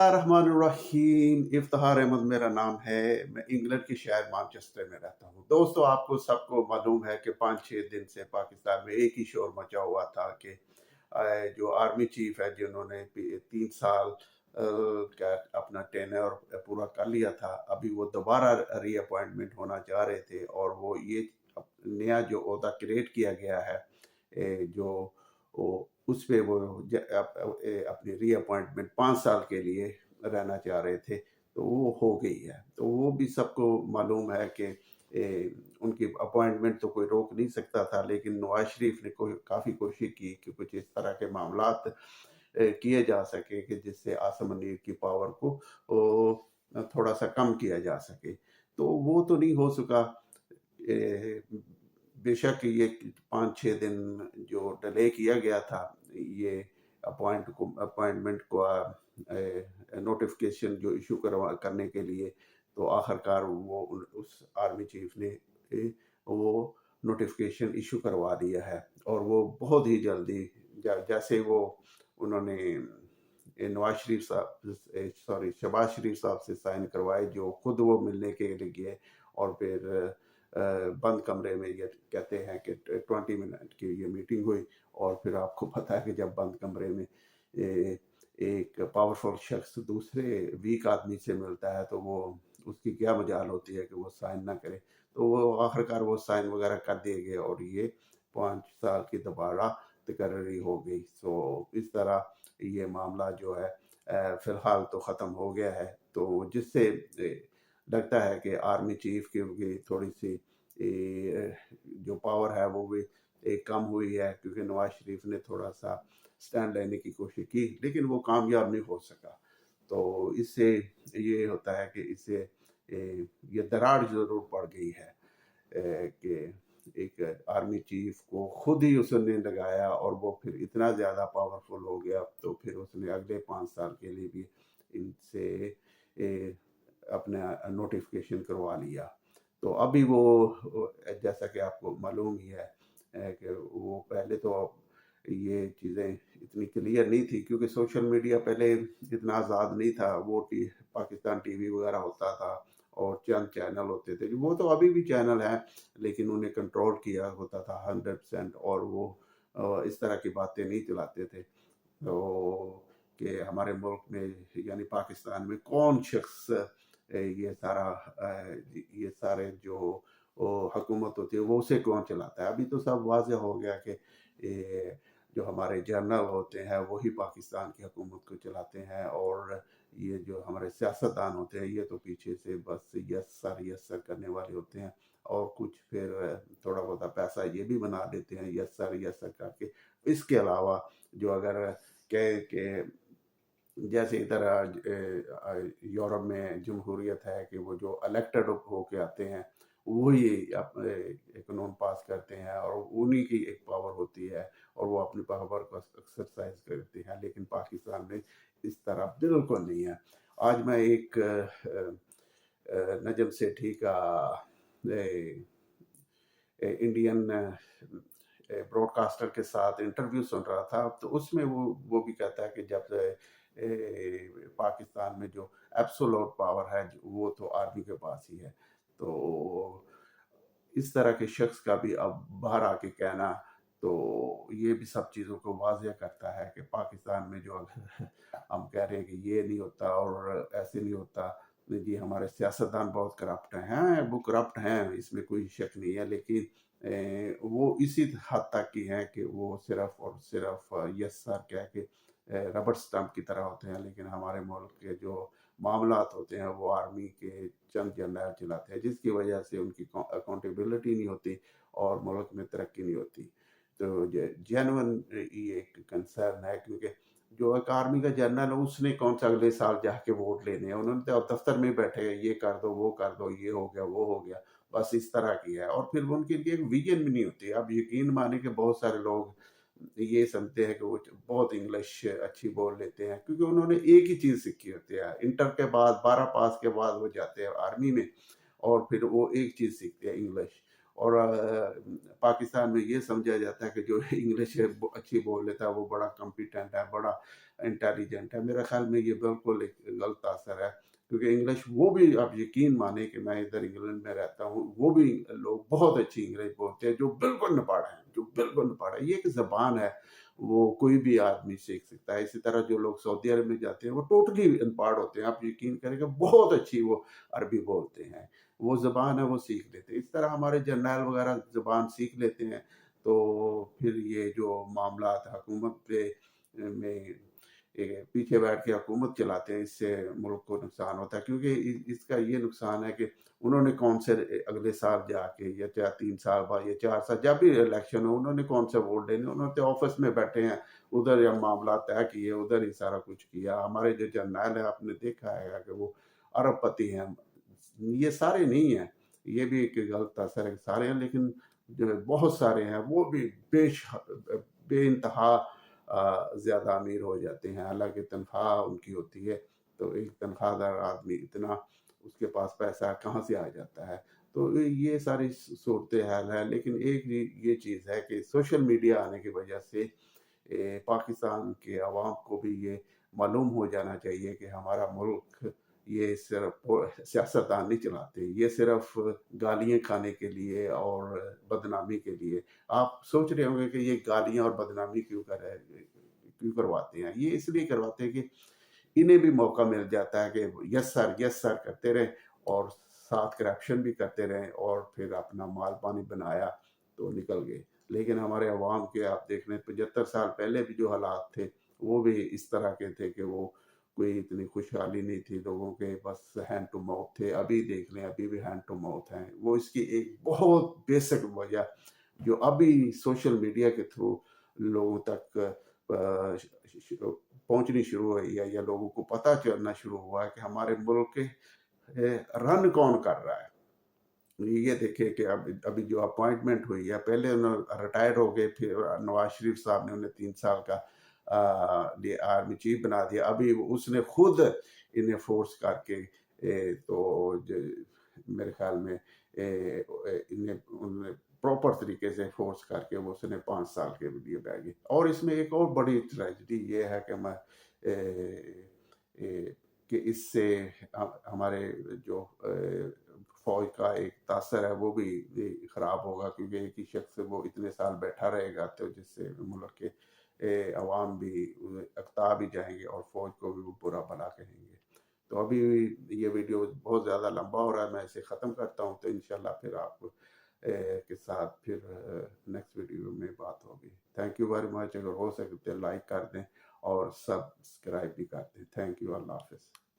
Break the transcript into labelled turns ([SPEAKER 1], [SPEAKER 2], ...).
[SPEAKER 1] रहमानुर्रहीम। इफ्तिखार अहमद मेरा नाम है। मैं इंग्लैंड के शहर मैनचेस्टर में रहता हूँ। दोस्तों, आपको सबको मालूम है कि 5-6 दिन से पाकिस्तान में एक ही शोर मचा हुआ था कि जो आर्मी चीफ है, जिन्होंने 3 साल क्या अपना टेन्योर पूरा कर लिया था, अभी वो दोबारा रीअपॉइंटमेंट होना चाह रहे थे। और वो ये नया जो ओहदा क्रिएट किया गया है, जो उस पे वो अपनी रीअपॉइंटमेंट 5 साल के लिए रहना चाह रहे थे, तो वो हो गई है। तो वो भी सबको मालूम है कि उनकी अपॉइंटमेंट तो कोई रोक नहीं सकता था, लेकिन नवाज शरीफ ने काफ़ी कोशिश की कि कुछ इस तरह के मामलात किए जा सके कि जिससे आसिम मुनीर की पावर को थोड़ा सा कम किया जा सके। तो वो तो नहीं हो सका। बेशक ये 5-6 दिन जो डिले किया गया था, ये अपॉइंटमेंट को नोटिफिकेशन जो इशू करने के लिए, तो आखिरकार वो उस आर्मी चीफ ने वो नोटिफिकेशन इशू करवा दिया है। और वो बहुत ही जल्दी, जैसे वो उन्होंने नवाज शरीफ साहब सॉरी शहबाज शरीफ साहब से साइन करवाए, जो खुद वो मिलने के लिए गए और फिर बंद कमरे में ये कहते हैं कि 20 मिनट की ये मीटिंग हुई। और फिर आपको पता है कि जब बंद कमरे में एक पावरफुल शख्स दूसरे वीक आदमी से मिलता है, तो वो उसकी क्या मजाल होती है कि वो साइन ना करे। तो वो आखिरकार वो साइन वगैरह कर दिए गए और ये 5 साल की दोबारा तकर्री हो गई। सो इस तरह ये मामला जो है फ़िलहाल तो ख़त्म हो गया है। तो जिससे लगता है कि आर्मी चीफ की थोड़ी सी जो पावर है वो भी कम हुई है, क्योंकि नवाज शरीफ ने थोड़ा सा स्टैंड लेने की कोशिश की, लेकिन वो कामयाब नहीं हो सका। तो इससे ये होता है कि इससे ये दरार ज़रूर पड़ गई है कि एक आर्मी चीफ को खुद ही उसने लगाया और वो फिर इतना ज़्यादा पावरफुल हो गया, तो फिर उसने अगले 5 साल के लिए भी इनसे अपना नोटिफिकेशन करवा लिया। तो अभी वो जैसा कि आपको मालूम ही है कि वो पहले तो ये चीज़ें इतनी क्लियर नहीं थी, क्योंकि सोशल मीडिया पहले इतना आज़ाद नहीं था। वो पाकिस्तान टीवी वगैरह होता था और चंद चैनल होते थे, वो तो अभी भी चैनल हैं, लेकिन उन्हें कंट्रोल किया होता था 100%। और वो इस तरह की बातें नहीं चलाते थे। तो कि हमारे मुल्क में यानी पाकिस्तान में कौन शख्स ये सारे जो हुकूमत होती है वो उसे कौन चलाता है। अभी तो सब वाज़ेह हो गया कि जो हमारे जनरल होते हैं वही पाकिस्तान की हुकूमत को चलाते हैं, और ये जो हमारे सियासतदान होते हैं ये तो पीछे से बस यस सर करने वाले होते हैं। और कुछ फिर थोड़ा बहुत पैसा ये भी बना देते हैं यस सर करके। इसके अलावा जो अगर कहे कि जैसे इधर यूरोप में जमहूरियत है कि वो जो इलेक्टेड होके आते हैं वही एक कानून पास करते हैं और उन्हीं की एक पावर होती है और वो अपनी पावर को एक्सरसाइज करते हैं। लेकिन पाकिस्तान में इस तरह बिल्कुल नहीं है। आज मैं एक नजम सेठी का इंडियन ब्रॉडकास्टर के साथ इंटरव्यू सुन रहा था, तो उसमें वो भी कहता है कि जब पाकिस्तान में जो एब्सोल्यूट पावर है वो तो आर्मी के पास ही है। तो इस तरह के शख्स का भी अब बाहर आके कहना, तो ये भी सब चीज़ों को वाज़ेह करता है कि पाकिस्तान में जो अगर हम कह रहे हैं कि ये नहीं होता और ऐसे नहीं होता, जी हमारे सियासतदान बहुत करप्ट हैं, वो करप्ट हैं, इसमें कोई शक नहीं है। लेकिन वो इसी हद तक की हैं कि वो सिर्फ और सिर्फ यस सर कह के रबड़ स्टंप की तरह होते हैं। लेकिन हमारे मुल्क के जो मामलात होते हैं वो आर्मी के चंद जनरल चलाते हैं, जिसकी वजह से उनकी अकाउंटेबिलिटी नहीं होती और मुल्क में तरक्की नहीं होती। तो जेन्युइन ये एक कंसर्न है, क्योंकि जो एक आर्मी का जनरल है उसने कौन सा अगले साल जाके वोट लेने हैं। उन्होंने तो दफ्तर में बैठे ये कर दो वो कर दो, ये हो गया वो हो गया, बस इस तरह की है। और फिर उनके लिए एक विजन भी नहीं होती। अब यकीन माने कि बहुत सारे लोग ये समझते हैं कि वो बहुत इंग्लिश अच्छी बोल लेते हैं, क्योंकि उन्होंने एक ही चीज़ सीखी होती है। इंटर के बाद 12 पास के बाद वो जाते हैं आर्मी में और फिर वो एक चीज़ सीखते हैं, इंग्लिश। और पाकिस्तान में ये समझा जाता है कि जो इंग्लिश अच्छी बोल लेता है वो बड़ा कॉम्पिटेंट है, बड़ा इंटेलिजेंट है। मेरा ख्याल में ये बिल्कुल एक गलत असर है, क्योंकि इंग्लिश वो भी, आप यकीन माने कि मैं इधर इंग्लैंड में रहता हूँ, वो भी लोग बहुत अच्छी इंग्लिश बोलते हैं जो बिल्कुल नपाड़ा है, जो बिल्कुल नपाड़ा है। ये एक ज़बान है, वो कोई भी आदमी सीख सकता है। इसी तरह जो लोग सऊदी अरब में जाते हैं वो टोटली अनपढ़ होते हैं, आप यकीन करेंगे बहुत अच्छी वो अरबी बोलते हैं, वो ज़बान है वो सीख लेते हैं। इस तरह हमारे जर्नैल वगैरह ज़बान सीख लेते हैं, तो फिर ये जो मामलात हुकूमत पे में पीछे बैठ के हुकूमत चलाते हैं, इससे मुल्क को नुकसान होता है। क्योंकि इसका ये नुकसान है कि उन्होंने कौन से अगले साल जाके, या चाहे 3 साल बाद या 4 साल, जब भी इलेक्शन हो, उन्होंने कौन से वोट देने, उन्होंने तो ऑफिस में बैठे हैं, उधर या मामला तय किए, उधर ही सारा कुछ किया। हमारे जो जर्नैल है, आपने देखा है कि वो अरबपति हैं। ये सारे नहीं हैं, ये भी एक गलत असर है, सारे हैं, लेकिन जो बहुत सारे हैं वो भी बे इंतहा ज़्यादा अमीर हो जाते हैं, हालांकि तनख्वाह उनकी होती है। तो एक तनख्वाहदार आदमी इतना, उसके पास पैसा कहाँ से आ जाता है। तो ये सारी सूरत हाल है। लेकिन एक ये चीज़ है कि सोशल मीडिया आने की वजह से पाकिस्तान के अवाम को भी ये मालूम हो जाना चाहिए कि हमारा मुल्क ये सिर्फ सियासतदान नहीं चलाते, ये सिर्फ गालियाँ खाने के लिए और बदनामी के लिए। आप सोच रहे होंगे कि ये गालियाँ और बदनामी क्यों करवाते हैं? ये इसलिए करवाते हैं कि इन्हें भी मौका मिल जाता है कि यस सर करते रहें, और साथ करप्शन भी करते रहें, और फिर अपना माल पानी बनाया तो निकल गए। लेकिन हमारे अवाम के आप देख लें, 75 साल पहले भी जो हालात थे वो भी इस तरह के थे कि वो कोई इतनी खुशहाली नहीं थी लोगों के, बस हैंड टू माउथ थे। अभी देख लें, अभी भी हैंड टू माउथ हैं। वो इसकी एक बहुत बेसिक वजह जो अभी सोशल मीडिया के थ्रू लोगों तक पहुंचनी शुरू हुई है, या लोगों को पता चलना शुरू हुआ है कि हमारे मुल्क के रन कौन कर रहा है। ये देखिए कि अब अभी जो अपॉइंटमेंट हुई है, पहले उन्होंने रिटायर हो गए, फिर नवाज शरीफ साहब ने उन्हें 3 साल का आर्मी चीफ बना दिया। अभी उसने खुद इन्हें फोर्स करके मेरे ख्याल में इन्हें उन्हें प्रॉपर तरीके से फोर्स करके वो उसने 5 साल के लिए बैगे। और इसमें एक और बड़ी ट्रेजिडी ये है कि मैं कि इससे हमारे जो फौज का एक तासर है वो भी ख़राब होगा, क्योंकि एक ही शख्स वो इतने साल बैठा रहेगा, तो जिससे मुल्क के अवाम भी अकता भी जाएंगे और फौज को भी वो बुरा भला कहेंगे। तो अभी ये वीडियो बहुत ज़्यादा लंबा हो रहा है, मैं इसे ख़त्म करता हूँ, तो इंशाल्लाह फिर आप के साथ फिर नेक्स्ट वीडियो में बात होगी। Thank you very much. अगर हो सके तो लाइक कर दें और सब्सक्राइब भी कर दें। Thank you. अल्लाह हाफ़िज़।